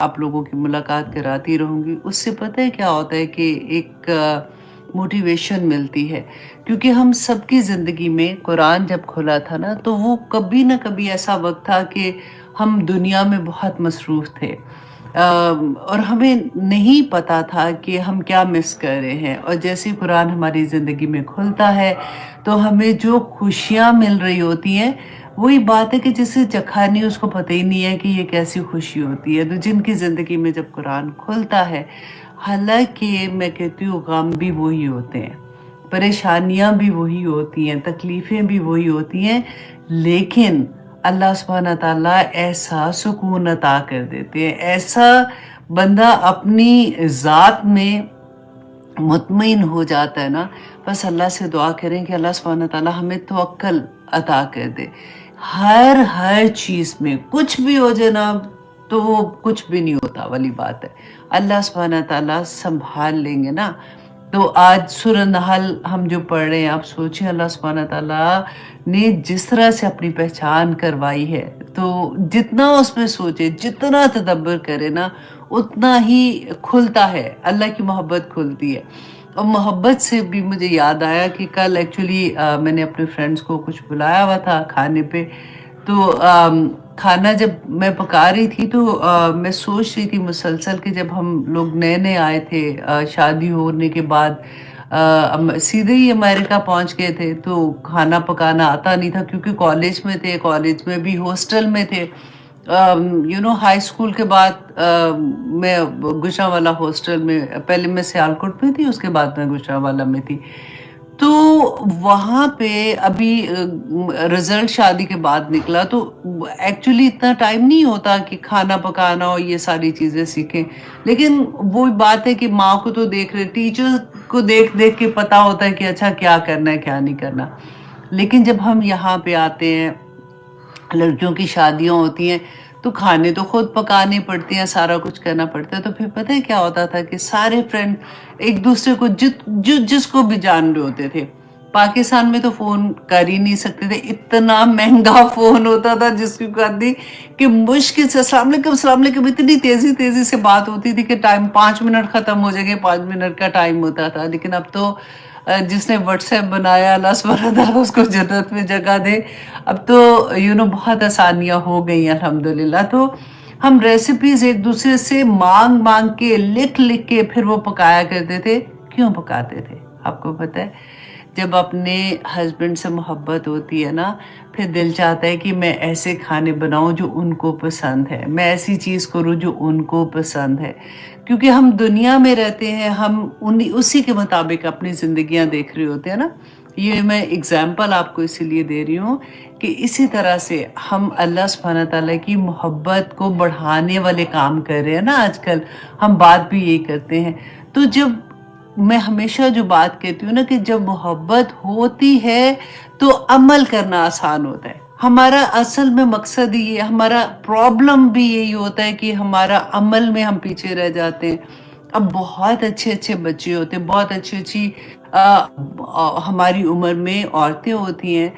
آپ لوگوں کی ملاقات کراتی رہوں گی. اس سے پتہ ہے کیا ہوتا ہے کہ ایک موٹیویشن ملتی ہے، کیونکہ ہم سب کی زندگی میں قرآن جب کھلا تھا نا تو وہ کبھی نہ کبھی ایسا وقت تھا کہ ہم دنیا میں بہت مصروف تھے، اور ہمیں نہیں پتا تھا کہ ہم کیا مس کر رہے ہیں. اور جیسے قرآن ہماری زندگی میں کھلتا ہے تو ہمیں جو خوشیاں مل رہی ہوتی ہیں، وہی بات ہے کہ جسے چکھا نہیں اس کو پتہ ہی نہیں ہے کہ یہ کیسی خوشی ہوتی ہے. تو جن کی زندگی میں جب قرآن کھلتا ہے، حالانکہ میں کہتی ہوں غم بھی وہی ہوتے ہیں، پریشانیاں بھی وہی ہوتی ہیں، تکلیفیں بھی وہی ہوتی ہیں، لیکن اللہ سبحانہ تعالیٰ ایسا سکون عطا کر دیتے ہیں، ایسا بندہ اپنی ذات میں مطمئن ہو جاتا ہے نا. بس اللہ سے دعا کریں کہ اللہ سبحانہ تعالیٰ ہمیں توکل عطا کر دے ہر چیز میں. کچھ بھی ہو جناب تو وہ کچھ بھی نہیں ہوتا والی بات ہے، اللہ سبحانہ تعالیٰ سنبھال لیں گے نا. تو آج سورہ نحل ہم جو پڑھ رہے ہیں، آپ سوچیں اللہ سبحانہ تعالیٰ نے جس طرح سے اپنی پہچان کروائی ہے، تو جتنا اس میں سوچے، جتنا تدبر کرے نا، اتنا ہی کھلتا ہے، اللہ کی محبت کھلتی ہے. اور محبت سے بھی مجھے یاد آیا کہ کل ایکچولی میں نے اپنے فرینڈز کو کچھ بلایا ہوا تھا کھانے پہ. تو کھانا جب میں پکا رہی تھی تو میں سوچ رہی تھی مسلسل کہ جب ہم لوگ نئے نئے آئے تھے شادی ہونے کے بعد، سیدھے ہی امریکہ پہنچ گئے تھے، تو کھانا پکانا آتا نہیں تھا کیونکہ کالج میں تھے، کالج میں بھی ہاسٹل میں تھے. ہائی اسکول کے بعد میں گجرانوالہ ہاسٹل میں، پہلے میں سیالکوٹ میں تھی، اس کے بعد میں گجرانوالہ میں تھی. تو وہاں پہ ابھی رزلٹ شادی کے بعد نکلا، تو ایکچولی اتنا ٹائم نہیں ہوتا کہ کھانا پکانا اور یہ ساری چیزیں سیکھیں. لیکن وہ بات ہے کہ ماں کو تو دیکھ رہے، ٹیچر کو دیکھ دیکھ کے پتا ہوتا ہے کہ اچھا کیا کرنا ہے کیا نہیں کرنا. لیکن جب ہم یہاں پہ آتے ہیں، لڑکیوں کی شادیاں ہوتی ہیں، تو کھانے تو خود پکانے پڑتے ہیں، سارا کچھ کرنا پڑتا ہے. تو پھر پتہ ہے کیا ہوتا تھا کہ سارے فرینڈ ایک دوسرے کو جس کو بھی جان رہے ہوتے تھے. پاکستان میں تو فون کر ہی نہیں سکتے تھے، اتنا مہنگا فون ہوتا تھا جس کی کرتی کہ مشکل سے السلام علیکم السلام علیکم، اتنی تیزی سے بات ہوتی تھی کہ ٹائم 5 منٹ ختم ہو جائیں گے، 5 منٹ کا ٹائم ہوتا تھا. لیکن اب تو جس نے واٹس ایپ بنایا، اللہ سبحانہ تعالیٰ اس کو جنت میں جگہ دے. اب تو بہت آسانیاں ہو گئی ہیں الحمدللہ. تو ہم ریسیپیز ایک دوسرے سے مانگ کے، لکھ کے پھر وہ پکایا کرتے تھے. کیوں پکاتے تھے آپ کو پتہ ہے؟ جب اپنے ہسبینڈ سے محبت ہوتی ہے نا، پھر دل چاہتا ہے کہ میں ایسے کھانے بناؤں جو ان کو پسند ہے، میں ایسی چیز کروں جو ان کو پسند ہے. کیونکہ ہم دنیا میں رہتے ہیں، ہم اسی کے مطابق اپنی زندگیاں دیکھ رہے ہوتے ہیں نا. یہ میں اگزامپل آپ کو اسی لیے دے رہی ہوں کہ اسی طرح سے ہم اللہ سبحانہ تعالیٰ کی محبت کو بڑھانے والے کام کر رہے ہیں نا. آج کل ہم بات بھی یہی کرتے ہیں. تو جب میں ہمیشہ جو بات کہتی ہوں نا کہ جب محبت ہوتی ہے تو عمل کرنا آسان ہوتا ہے. ہمارا اصل میں مقصد یہ، ہمارا پرابلم بھی یہی ہوتا ہے کہ ہمارا عمل میں ہم پیچھے رہ جاتے ہیں. اب بہت اچھے بچے ہوتے ہیں، بہت اچھی ہماری عمر میں عورتیں ہوتی ہیں،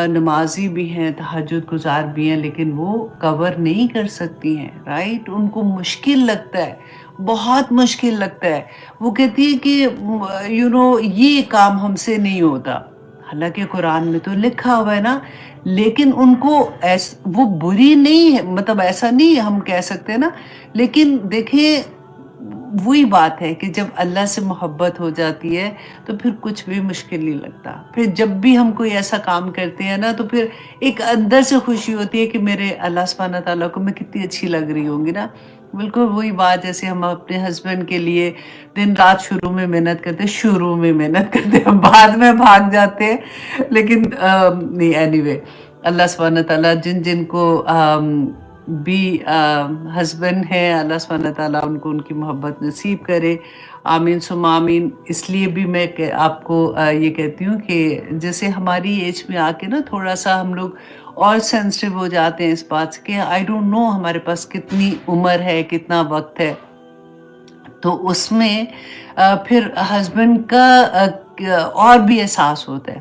نمازی بھی ہیں، تہجد گزار بھی ہیں، لیکن وہ کور نہیں کر سکتی ہیں. رائٹ؟ ان کو مشکل لگتا ہے، بہت مشکل لگتا ہے. وہ کہتی ہے کہ یہ کام ہم سے نہیں ہوتا. حالانکہ قرآن میں تو لکھا ہوا ہے نا. لیکن ان کو وہ بری نہیں ہے، مطلب ایسا نہیں ہم کہہ سکتے نا. لیکن دیکھیں، وہی بات ہے کہ جب اللہ سے محبت ہو جاتی ہے تو پھر کچھ بھی مشکل نہیں لگتا. پھر جب بھی ہم کوئی ایسا کام کرتے ہیں نا، تو پھر ایک اندر سے خوشی ہوتی ہے کہ میرے اللہ سبحانہ تعالیٰ کو میں کتنی اچھی لگ رہی ہوں گی نا. بالکل وہی بات جیسے ہم اپنے ہسبینڈ کے لیے دن رات شروع میں محنت کرتے ہیں، بعد میں بھاگ جاتے ہیں. لیکن نہیں، اینی وے، اللہ سبحانہ تعالیٰ جن کو بھی ہسبینڈ ہیں، اللہ سبحانہ تعالیٰ ان کو ان کی محبت نصیب کرے. آمین ثم آمین. اس لیے بھی میں آپ کو یہ کہتی ہوں کہ جیسے ہماری ایج میں آ کے نا تھوڑا سا ہم لوگ اور سینسٹیو ہو جاتے ہیں اس بات سے کہ آئی ڈونٹ نو ہمارے پاس کتنی عمر ہے، کتنا وقت ہے. تو اس میں پھر ہسبینڈ کا اور بھی احساس ہوتا ہے.